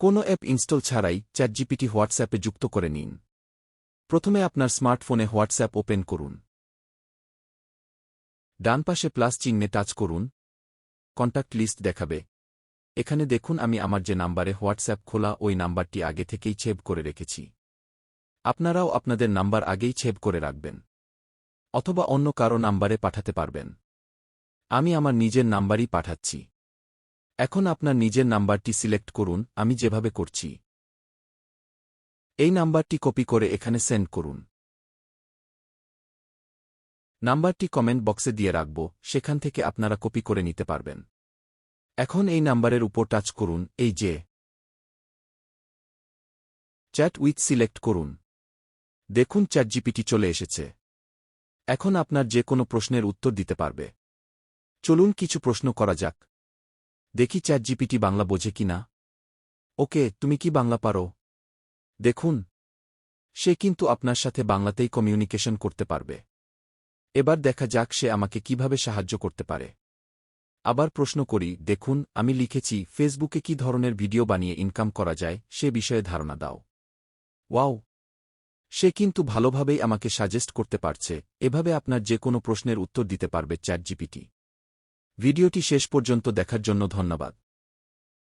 কোনো app install ছাড়াই ChatGPT হোয়াটসঅ্যাপে যুক্ত করে নিন। প্রথমে আপনার স্মার্টফোনে হোয়াটসঅ্যাপ ওপেন করুন। ডান পাশে প্লাস চিহ্নে টাচ করুন। কন্টাক্ট লিস্ট দেখাবে। এখানে দেখুন আমি আমার যে নাম্বারে হোয়াটসঅ্যাপ খোলা ওই নাম্বারটি আগে থেকেই সেভ করে রেখেছি। আপনারাও আপনাদের নাম্বার আগেই সেভ করে রাখবেন, অথবা অন্য কারো নাম্বারে পাঠাতে পারবেন। আমি আমার নিজের নাম্বারই পাঠাচ্ছি। এখন আপনার নিজের নাম্বারটি সিলেক্ট করুন, আমি যেভাবে করছি। এই নাম্বারটি কপি করে এখানে সেন্ড করুন। নাম্বারটি কমেন্ট বক্সে দিয়ে রাখব, সেখান থেকে আপনারা কপি করে নিতে পারবেন। এখন এই নাম্বারের উপর টাচ করুন, এই যে চ্যাট উইথ সিলেক্ট করুন। দেখুন চ্যাটজিপিটি চলে এসেছে। এখন আপনার যে কোনো প্রশ্নের উত্তর দিতে পারবে। চলুন কিছু প্রশ্ন করা যাক। দেখি চ্যাটজিপিটি বাংলা বোঝে কিনা। ওকে, তুমি কি বাংলা পারো? দেখুন, সে কিন্তু আপনার সাথে বাংলাতেই কমিউনিকেশন করতে পারবে। এবার দেখা যাক সে আমাকে কিভাবে সাহায্য করতে পারে। আবার প্রশ্ন করি, দেখুন আমি লিখেছি ফেসবুকে কি ধরনের ভিডিও বানিয়ে ইনকাম করা যায় সে বিষয়ে ধারণা দাও। ওয়াও, সে কিন্তু ভালোভাবেই আমাকে সাজেস্ট করতে পারছে। এভাবে আপনার যে কোনো প্রশ্নের উত্তর দিতে পারবে চ্যাটজিপিটি। ভিডিওটি শেষ পর্যন্ত দেখার জন্য ধন্যবাদ।